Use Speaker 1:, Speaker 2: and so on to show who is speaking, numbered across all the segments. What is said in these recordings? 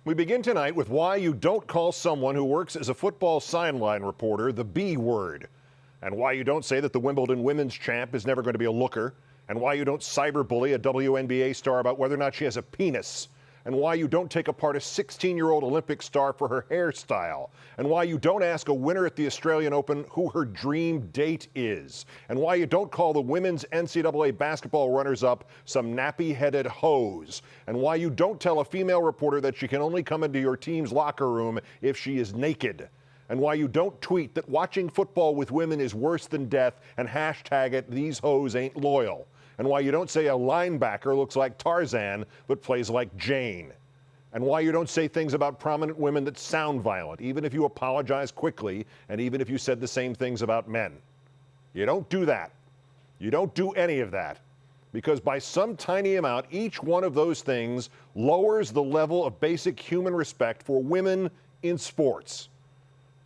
Speaker 1: We begin tonight with why you don't call someone who works as a football sideline reporter the B word, and why you don't say that the Wimbledon women's champ is never going to be a looker, and why you don't cyberbully a WNBA star about whether or not she has a penis, and why you don't take apart a 16-year-old Olympic star for her hairstyle, and why you don't ask a winner at the Australian Open who her dream date is, and why you don't call the women's NCAA basketball runners-up some nappy-headed hoes, and why you don't tell a female reporter that she can only come into your team's locker room if she is naked, and why you don't tweet that watching football with women is worse than death and hashtag it, these hoes ain't loyal, and why you don't say a linebacker looks like Tarzan but plays like Jane, and why you don't say things about prominent women that sound violent, even if you apologize quickly and even if you said the same things about men. You don't do that. You don't do any of that, because by some tiny amount, each one of those things lowers the level of basic human respect for women in sports.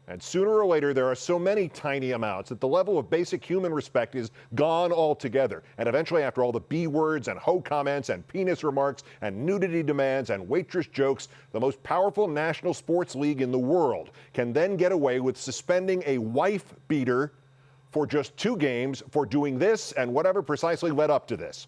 Speaker 1: And sooner or later, there are so many tiny amounts that the level of basic human respect is gone altogether. And eventually, after all the B words and ho comments and penis remarks and nudity demands and waitress jokes, the most powerful national sports league in the world can then get away with suspending a wife beater for just 2 games for doing this and whatever precisely led up to this.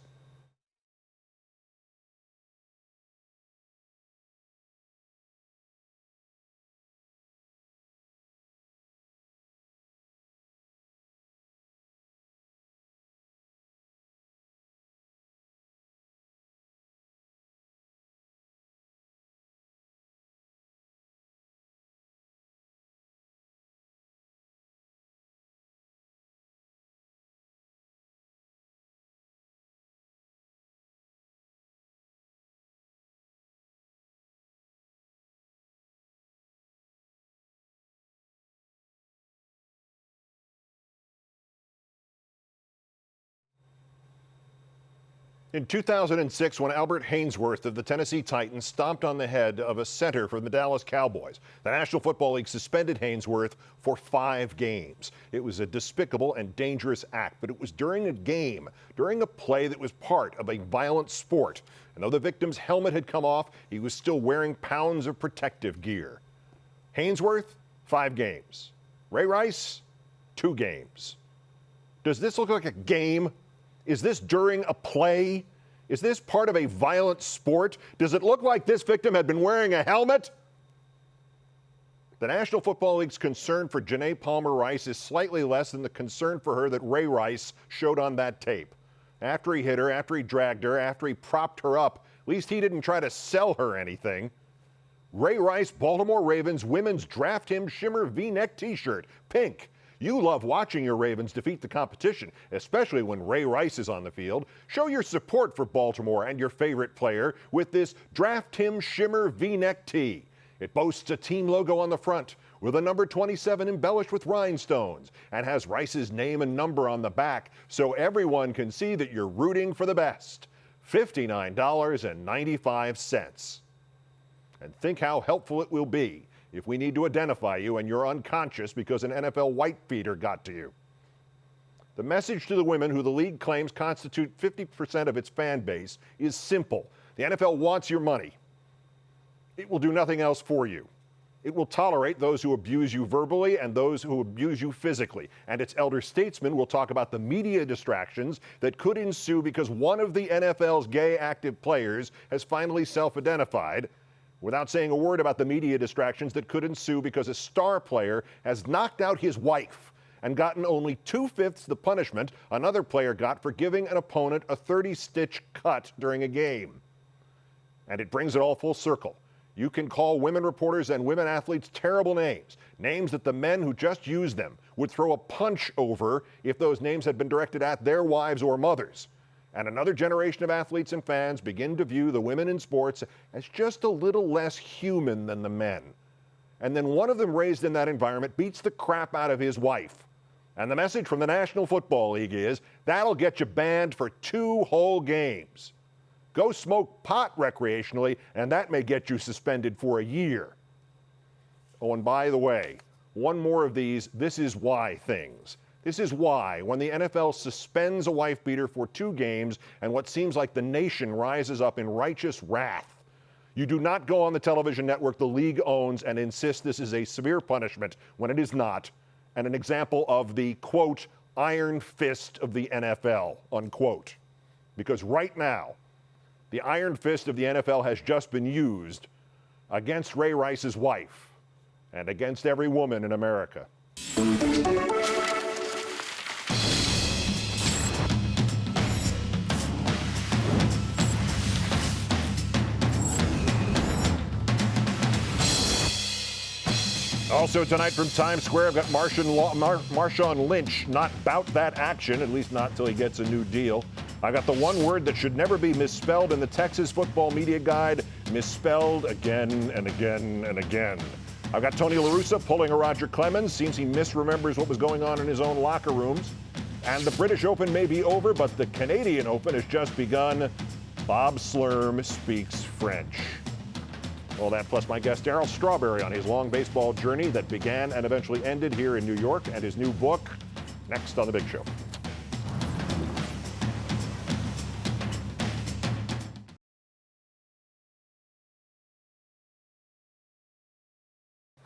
Speaker 1: In 2006, when Albert Haynesworth of the Tennessee Titans stomped on the head of a center for the Dallas Cowboys, the National Football League suspended Haynesworth for 5 games. It was a despicable and dangerous act, but it was during a game, during a play that was part of a violent sport. And though the victim's helmet had come off, he was still wearing pounds of protective gear. Haynesworth, 5 games. Ray Rice, 2 games. Does this look like a game? Is this during a play? Is this part of a violent sport? Does it look like this victim had been wearing a helmet? The National Football League's concern for Janae Palmer-Rice is slightly less than the concern for her that Ray Rice showed on that tape. After he hit her, after he dragged her, after he propped her up, at least he didn't try to sell her anything. Ray Rice, Baltimore Ravens women's Draft Him Shimmer V-neck t-shirt, pink. You love watching your Ravens defeat the competition, especially when Ray Rice is on the field. Show your support for Baltimore and your favorite player with this Draft Him Shimmer V-neck tee. It boasts a team logo on the front with a number 27 embellished with rhinestones and has Rice's name and number on the back so everyone can see that you're rooting for the best. $59.95. And think how helpful it will be if we need to identify you and you're unconscious because an NFL white feeder got to you. The message to the women who the league claims constitute 50% of its fan base is simple. The NFL wants your money. It will do nothing else for you. It will tolerate those who abuse you verbally and those who abuse you physically. And its elder statesmen will talk about the media distractions that could ensue because one of the NFL's gay active players has finally self-identified, without saying a word about the media distractions that could ensue because a star player has knocked out his wife and gotten only 2/5 the punishment another player got for giving an opponent a 30-stitch cut during a game. And it brings it all full circle. You can call women reporters and women athletes terrible names, names that the men who just use them would throw a punch over if those names had been directed at their wives or mothers. And another generation of athletes and fans begin to view the women in sports as just a little less human than the men. And then one of them raised in that environment beats the crap out of his wife. And the message from the National Football League is, that'll get you banned for 2 whole games. Go smoke pot recreationally, and that may get you suspended for a year. Oh, and by the way, one more of these "this is why" things. This is why, when the NFL suspends a wife beater for 2 games and what seems like the nation rises up in righteous wrath, You do not go on the television network the league owns and insist this is a severe punishment when it is not, and an example of the, quote, iron fist of the NFL, unquote. Because right now, the iron fist of the NFL has just been used against Ray Rice's wife and against every woman in America. Also tonight from Times Square, I've got Marshawn Lynch not bout that action, at least not till he gets a new deal. I got the one word that should never be misspelled in the Texas Football Media Guide, misspelled again and again and again. I've got Tony La Russa pulling a Roger Clemens. Seems he misremembers what was going on in his own locker rooms. And the British Open may be over, but the Canadian Open has just begun. Bob Slurm speaks French. All that plus my guest Darryl Strawberry on his long baseball journey that began and eventually ended here in New York, and his new book next on The Big Show.